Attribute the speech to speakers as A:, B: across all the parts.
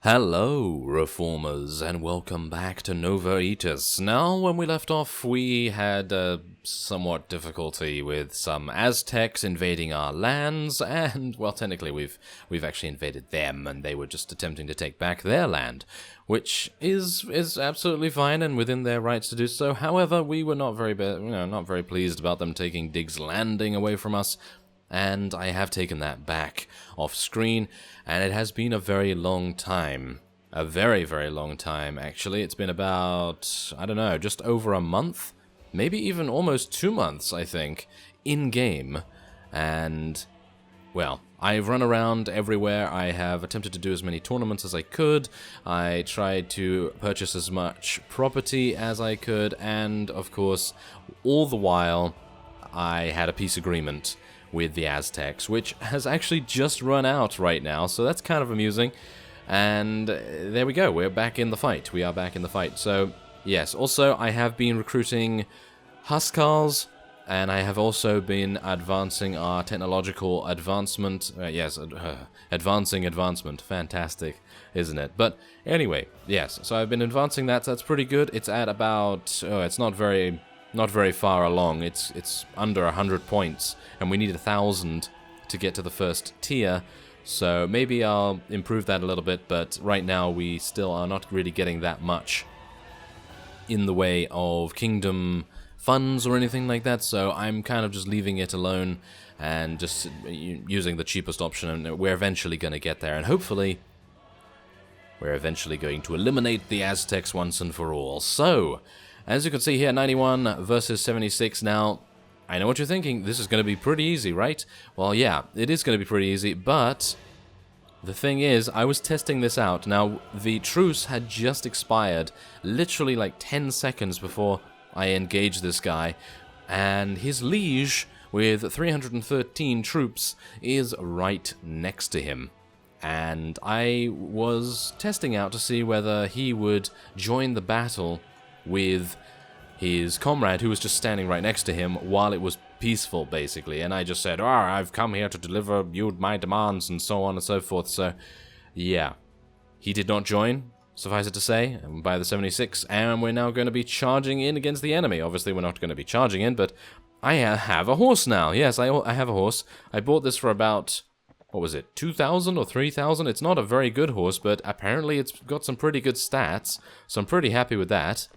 A: Hello, Reformers, and welcome back to Nova Aetas. Now, when we left off, we had somewhat difficulty with some Aztecs invading our lands, and, well, technically we've actually invaded them, and they were just attempting to take back their land, which is absolutely fine and within their rights to do so. However, we were not very pleased about them taking Diggs Landing away from us. And I have taken that back off screen, and it has been a very long time. A very, very long time, actually. It's been about, I don't know, just over a month? Maybe even almost 2 months, I think, in-game. And, well, I've run around everywhere. I have attempted to do as many tournaments as I could. I tried to purchase as much property as I could, and, of course, all the while, I had a peace agreement with the Aztecs, which has actually just run out right now, so that's kind of amusing. And there we go, we're back in the fight. We are back in the fight. So, yes, also I have been recruiting Huskars, and I have also been advancing our technological advancement. Advancing advancement. Fantastic, isn't it? But anyway, yes, so I've been advancing that, so that's pretty good. It's at about, it's not very far along. It's under 100 points, and we need 1,000 to get to the first tier, so maybe I'll improve that a little bit, but right now we still are not really getting that much in the way of kingdom funds or anything like that, so I'm kind of just leaving it alone and just using the cheapest option, and we're eventually going to get there, and hopefully we're eventually going to eliminate the Aztecs once and for all. So, as you can see here, 91 versus 76. Now, I know what you're thinking. This is going to be pretty easy, right? Well, yeah, it is going to be pretty easy, but the thing is, I was testing this out. Now, the truce had just expired, literally like 10 seconds before I engaged this guy, and his liege, with 313 troops, is right next to him. And I was testing out to see whether he would join the battle with his comrade who was just standing right next to him while it was peaceful, basically. And I just said, I've come here to deliver you my demands and so on and so forth. So, yeah. He did not join, suffice it to say, by the 76, and we're now going to be charging in against the enemy. Obviously, we're not going to be charging in, but I have a horse now. Yes, I have a horse. I bought this for about, what was it, 2,000 or 3,000? It's not a very good horse, but apparently it's got some pretty good stats, so I'm pretty happy with that.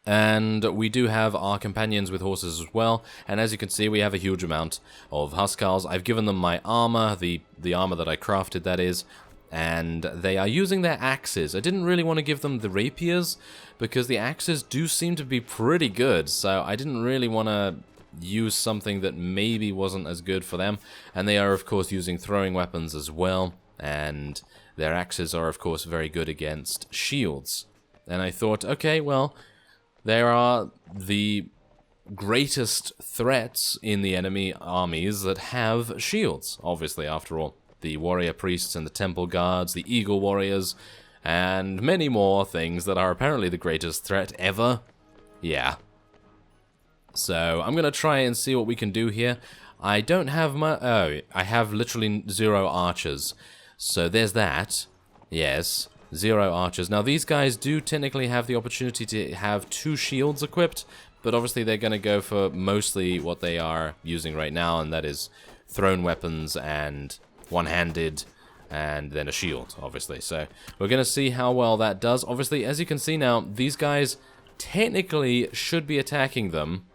A: And we do have our companions with horses as well, and as you can see, we have a huge amount of Huskars. I've given them my armor, the armor that I crafted, that is, and they are using their axes. I didn't really want to give them the rapiers, because the axes do seem to be pretty good, so I didn't really want to use something that maybe wasn't as good for them. And they are, of course, using throwing weapons as well, and their axes are, of course, very good against shields. And I thought, okay, well, there are the greatest threats in the enemy armies that have shields, obviously, after all. The warrior priests and the temple guards, the eagle warriors, and many more things that are apparently the greatest threat ever. Yeah. So, I'm going to try and see what we can do here. I don't have I have literally 0 archers. So, there's that. Yes. 0 archers. Now, these guys do technically have the opportunity to have 2 shields equipped, but obviously they're going to go for mostly what they are using right now, and that is thrown weapons and one-handed, and then a shield, obviously. So, we're going to see how well that does. Obviously, as you can see now, these guys technically should be attacking them,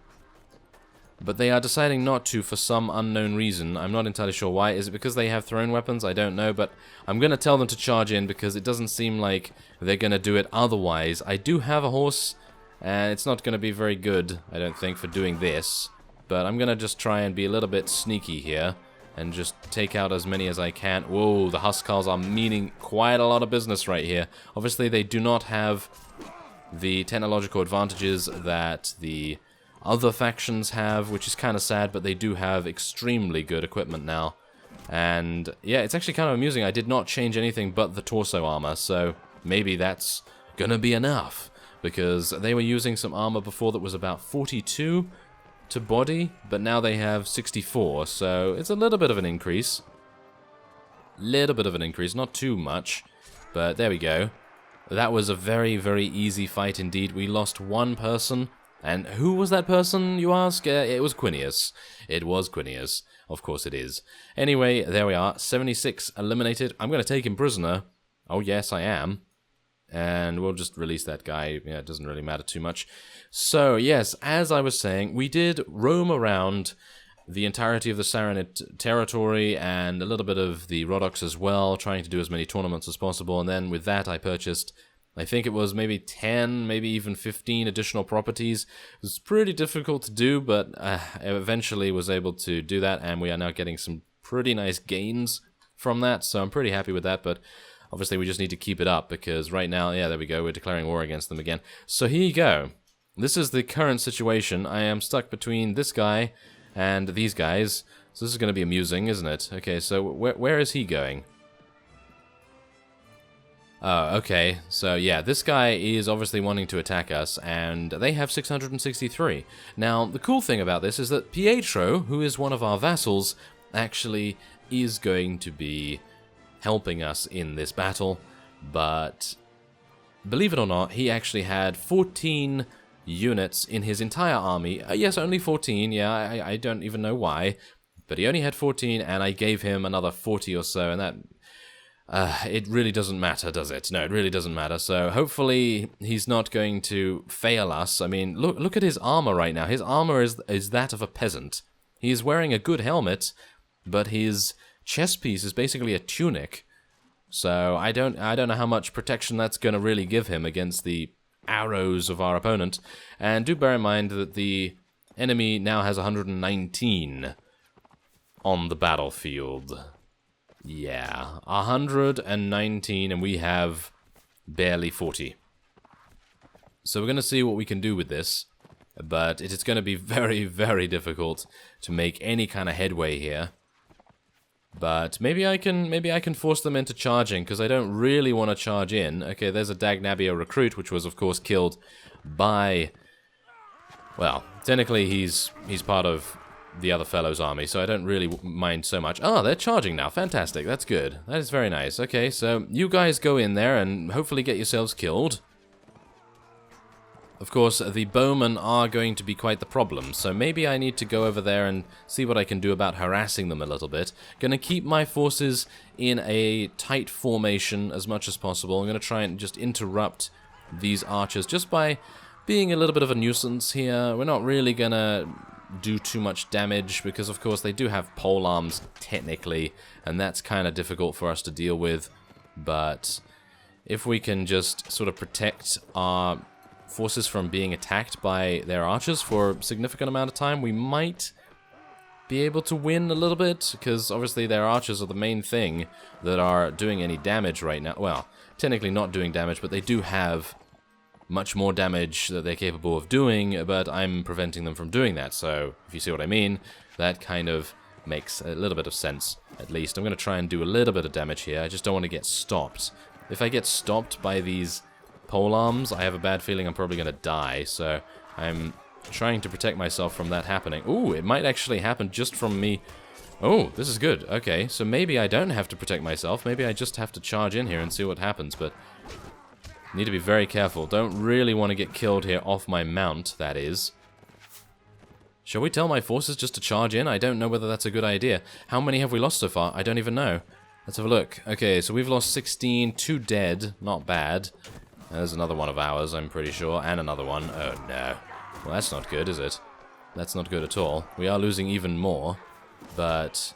A: but they are deciding not to for some unknown reason. I'm not entirely sure why. Is it because they have thrown weapons? I don't know, but I'm going to tell them to charge in because it doesn't seem like they're going to do it otherwise. I do have a horse, and it's not going to be very good, I don't think, for doing this. But I'm going to just try and be a little bit sneaky here and just take out as many as I can. Whoa, the Huskars are meaning quite a lot of business right here. Obviously, they do not have the technological advantages that the other factions have, which is kind of sad, but they do have extremely good equipment now. And yeah, it's actually kind of amusing. I did not change anything but the torso armor, so maybe that's gonna be enough, because they were using some armor before that was about 42 to body, but now they have 64, so it's a little bit of an increase. little bit of an increase, not too much, but there we go. That was a very, very easy fight indeed. We lost one person, and who was that person, you ask? It was Quinius. It was Quinius. Of course it is. Anyway, there we are. 76 eliminated. I'm going to take him prisoner. Oh, yes, I am. And we'll just release that guy. Yeah, it doesn't really matter too much. So, yes, as I was saying, we did roam around the entirety of the Saranid territory and a little bit of the Rhodoks as well, trying to do as many tournaments as possible. And then with that, I purchased, I think it was maybe 10, maybe even 15 additional properties. It was pretty difficult to do, but I eventually was able to do that, and we are now getting some pretty nice gains from that, so I'm pretty happy with that, but obviously we just need to keep it up, because right now, yeah, there we go, we're declaring war against them again. So here you go. This is the current situation. I am stuck between this guy and these guys, so this is going to be amusing, isn't it? Okay, so where is he going? Oh, okay, so yeah, this guy is obviously wanting to attack us, and they have 663. Now, the cool thing about this is that Pietro, who is one of our vassals, actually is going to be helping us in this battle, but believe it or not, he actually had 14 units in his entire army. Yes, only 14, yeah, I don't even know why, but he only had 14, and I gave him another 40 or so, and that... it really doesn't matter, does it? No, it really doesn't matter. So hopefully he's not going to fail us. I mean, look at his armor right now. His armor is that of a peasant. He's wearing a good helmet, but his chest piece is basically a tunic. So I don't know how much protection that's going to really give him against the arrows of our opponent. And do bear in mind that the enemy now has 119 on the battlefield. Yeah, 119, and we have barely 40. So we're going to see what we can do with this, but it is going to be very, very difficult to make any kind of headway here. But maybe I can force them into charging, because I don't really want to charge in. Okay, there's a Dagnabia recruit, which was, of course, killed by... Well, technically he's part of the other fellow's army, so I don't really mind so much. Oh, they're charging now. Fantastic. That's good. That is very nice. Okay, so you guys go in there and hopefully get yourselves killed. Of course, the bowmen are going to be quite the problem, so maybe I need to go over there and see what I can do about harassing them a little bit. Gonna keep my forces in a tight formation as much as possible. I'm gonna try and just interrupt these archers just by being a little bit of a nuisance here. We're not really gonna do too much damage, because of course they do have pole arms technically, and that's kind of difficult for us to deal with, but if we can just sort of protect our forces from being attacked by their archers for a significant amount of time, we might be able to win a little bit, because obviously their archers are the main thing that are doing any damage right now. Well, technically not doing damage, but they do have much more damage that they're capable of doing, but I'm preventing them from doing that, so if you see what I mean, that kind of makes a little bit of sense, at least. I'm going to try and do a little bit of damage here. I just don't want to get stopped. If I get stopped by these polearms, I have a bad feeling I'm probably going to die, so I'm trying to protect myself from that happening. Ooh, it might actually happen just from me. Oh, this is good. Okay, so maybe I don't have to protect myself. Maybe I just have to charge in here and see what happens, but need to be very careful. Don't really want to get killed here off my mount, that is. Shall we tell my forces just to charge in? I don't know whether that's a good idea. How many have we lost so far? I don't even know. Let's have a look. Okay, so we've lost 16, 2 dead. Not bad. There's another one of ours, I'm pretty sure, and another one. Oh, no. Well, that's not good, is it? That's not good at all. We are losing even more, but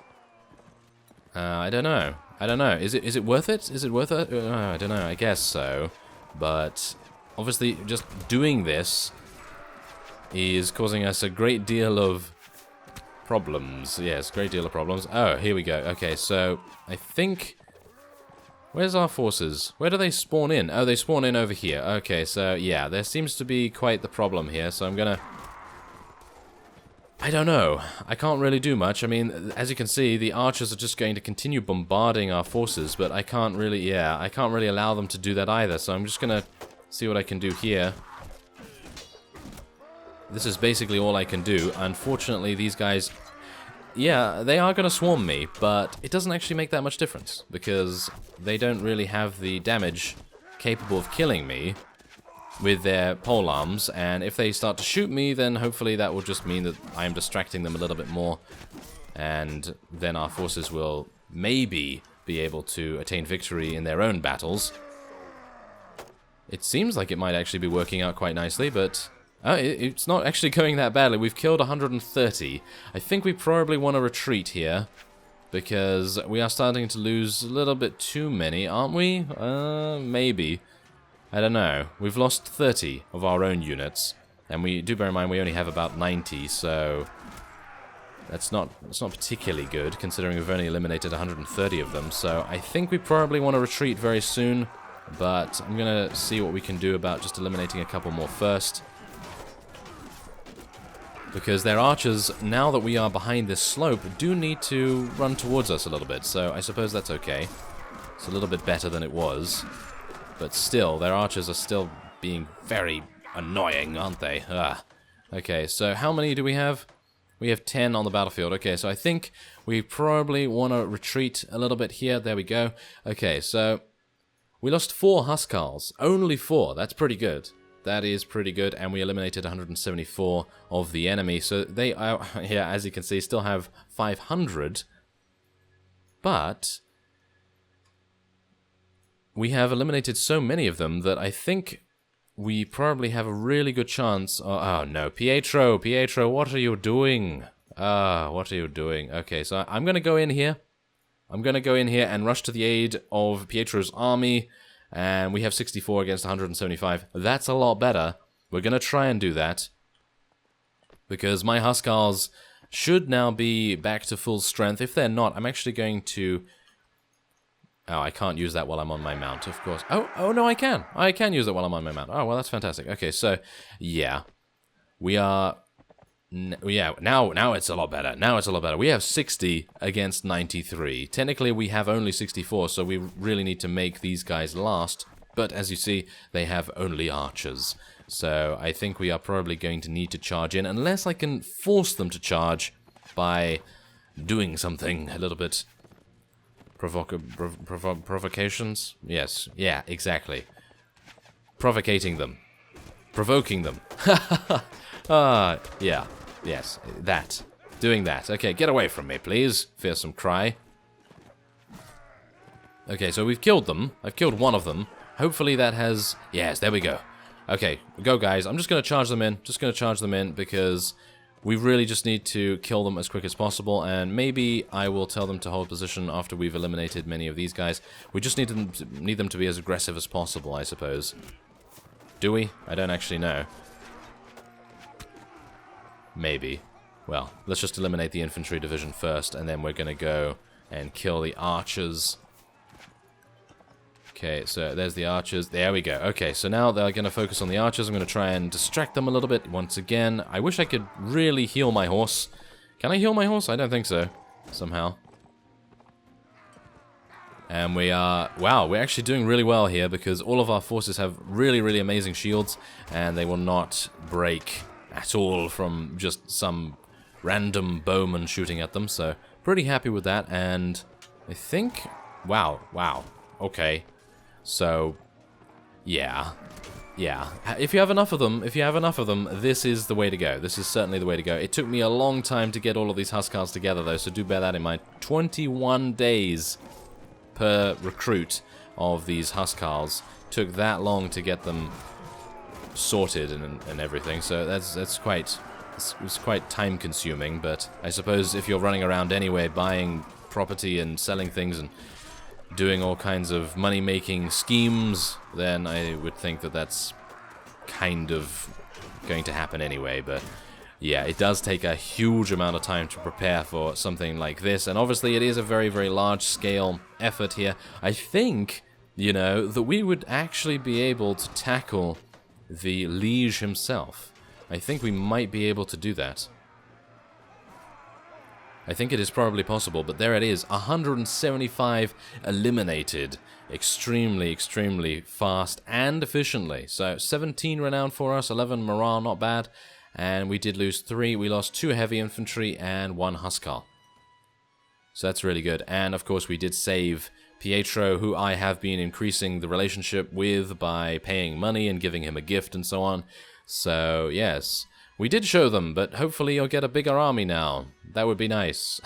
A: I don't know. I don't know. Is it worth it? Is it worth it? I don't know. I guess so. But obviously, just doing this is causing us a great deal of problems. Yes, great deal of problems. Oh, here we go. Okay, so I think... Where's our forces? Where do they spawn in? Oh, they spawn in over here. Okay, so yeah, there seems to be quite the problem here, so I'm gonna... I don't know. I can't really do much. I mean, as you can see, the archers are just going to continue bombarding our forces, but I can't really, yeah, I can't really allow them to do that either, so I'm just gonna see what I can do here. This is basically all I can do. Unfortunately, these guys... yeah, they are going to swarm me, but it doesn't actually make that much difference, because they don't really have the damage capable of killing me with their polearms, and if they start to shoot me, then hopefully that will just mean that I am distracting them a little bit more, and then our forces will maybe be able to attain victory in their own battles. It seems like it might actually be working out quite nicely, but it's not actually going that badly. We've killed 130. I think we probably want to retreat here, because we are starting to lose a little bit too many, aren't we? Maybe. I don't know. We've lost 30 of our own units, and we do bear in mind we only have about 90, so that's not particularly good, considering we've only eliminated 130 of them. So I think we probably want to retreat very soon, but I'm gonna see what we can do about just eliminating a couple more first. Because their archers, now that we are behind this slope, do need to run towards us a little bit, so I suppose that's okay. It's a little bit better than it was. But still, their archers are still being very annoying, aren't they? Ugh. Okay, so how many do we have? We have 10 on the battlefield. Okay, so I think we probably want to retreat a little bit here. There we go. Okay, so we lost 4 Huskarls. Only 4. That's pretty good. That is pretty good, and we eliminated 174 of the enemy. So they are, yeah, as you can see, still have 500. But we have eliminated so many of them that I think we probably have a really good chance. Oh no, Pietro, what are you doing? What are you doing? Okay, so I'm going to go in here. I'm going to go in here and rush to the aid of Pietro's army. And we have 64 against 175. That's a lot better. We're going to try and do that, because my Huskarls should now be back to full strength. If they're not, I'm actually going to... Oh, I can't use that while I'm on my mount, of course. Oh no, I can. I can use it while I'm on my mount. Oh, well, that's fantastic. Okay, so, yeah. We are... Yeah, now it's a lot better. Now it's a lot better. We have 60 against 93. Technically, we have only 64, so we really need to make these guys last. But as you see, they have only archers. So I think we are probably going to need to charge in, unless I can force them to charge by doing something a little bit... Provocations? Yes, yeah, exactly. Provocating them. Provoking them. Yeah. Yes, that. Doing that. Okay, get away from me, please. Fearsome cry. Okay, so we've killed them. I've killed one of them. Hopefully that has... Yes, there we go. Okay, go guys. I'm just going to charge them in. Just going to charge them in because we really just need to kill them as quick as possible, and maybe I will tell them to hold position after we've eliminated many of these guys. We just need them to be as aggressive as possible, I suppose. Do we? I don't actually know. Maybe. Well, let's just eliminate the infantry division first, and then we're going to go and kill the archers. Okay, so there's the archers. There we go. Okay, so now they're going to focus on the archers. I'm going to try and distract them a little bit once again. I wish I could really heal my horse. Can I heal my horse? I don't think so. Somehow. And we are... Wow, we're actually doing really well here because all of our forces have really, really amazing shields, and they will not break at all from just some random bowman shooting at them. So, pretty happy with that, and I think... Wow. Okay. So, yeah. If you have enough of them, this is the way to go. This is certainly the way to go. It took me a long time to get all of these Huskarls together, though, so do bear that in mind. 21 days per recruit of these Huskarls. Took that long to get them sorted and everything, so that's quite... It's quite time-consuming, but I suppose if you're running around anyway, buying property and selling things and doing all kinds of money-making schemes, then I would think that that's kind of going to happen anyway. But yeah, it does take a huge amount of time to prepare for something like this, and obviously it is a very, very large-scale effort here. I think, you know, that we would actually be able to tackle the Liege himself. I think we might be able to do that. I think it is probably possible, but there it is. 175 eliminated. Extremely, extremely fast and efficiently. So 17 renown for us, 11 morale, not bad. And we did lose 3. We lost 2 heavy infantry and 1 Huskar. So that's really good. And of course we did save Pietro, who I have been increasing the relationship with by paying money and giving him a gift and so on. So yes, we did show them, but hopefully you'll get a bigger army now. That would be nice.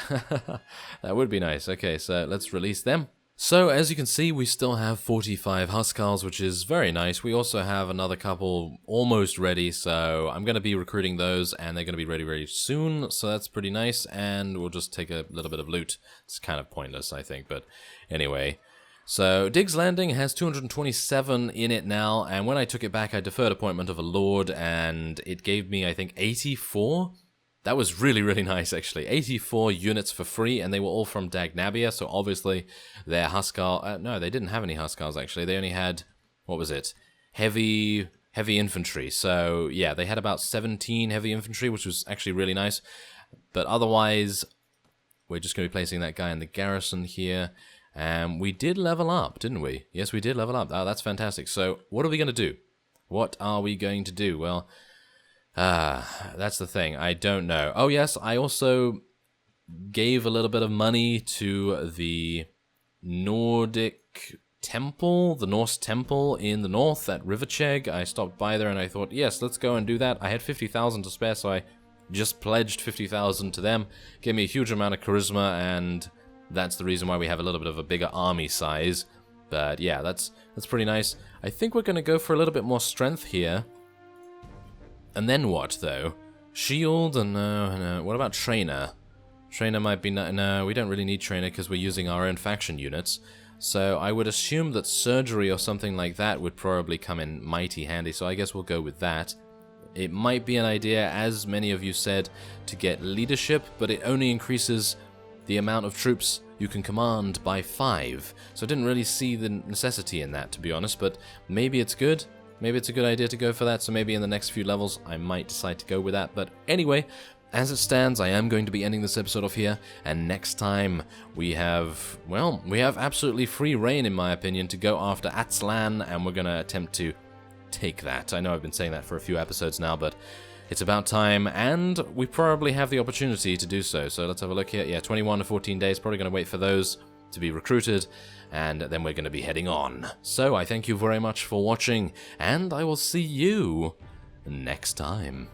A: That would be nice. Okay, so let's release them. So, as you can see, we still have 45 Huskarls, which is very nice. We also have another couple almost ready, so I'm going to be recruiting those, and they're going to be ready very soon, so that's pretty nice, and we'll just take a little bit of loot. It's kind of pointless, I think, but anyway. So, Diggs Landing has 227 in it now, and when I took it back, I deferred appointment of a lord, and it gave me, I think, 84? That was really, really nice, actually. 84 units for free, and they were all from Dagnabia, so obviously they're Huskar... no, they didn't have any Huskars, actually. They only had, what was it? Heavy infantry. So, yeah, they had about 17 heavy infantry, which was actually really nice. But otherwise, we're just going to be placing that guy in the garrison here. And we did level up, didn't we? Yes, we did level up. Oh, that's fantastic. So, what are we going to do? What are we going to do? Well... that's the thing. I don't know. Oh, yes, I also gave a little bit of money to the Nordic temple, the Norse temple in the north at Riverchegg. I stopped by there and I thought, yes, let's go and do that. I had 50,000 to spare, so I just pledged 50,000 to them. Gave me a huge amount of charisma, and that's the reason why we have a little bit of a bigger army size. But yeah, that's pretty nice. I think we're going to go for a little bit more strength here. And then what, though? Shield and no. What about Trainer? Trainer might be... No, we don't really need Trainer because we're using our own faction units. So I would assume that Surgery or something like that would probably come in mighty handy, so I guess we'll go with that. It might be an idea, as many of you said, to get Leadership, but it only increases the amount of troops you can command by 5. So I didn't really see the necessity in that, to be honest, but maybe it's good. Maybe it's a good idea to go for that, so maybe in the next few levels I might decide to go with that. But anyway, as it stands, I am going to be ending this episode off here, and next time we have, well, we have absolutely free reign, in my opinion, to go after Aztlan, and we're going to attempt to take that. I know I've been saying that for a few episodes now, but it's about time, and we probably have the opportunity to do so. So let's have a look here. Yeah, 21 to 14 days, probably going to wait for those to be recruited, and then we're going to be heading on. So I thank you very much for watching, and I will see you next time.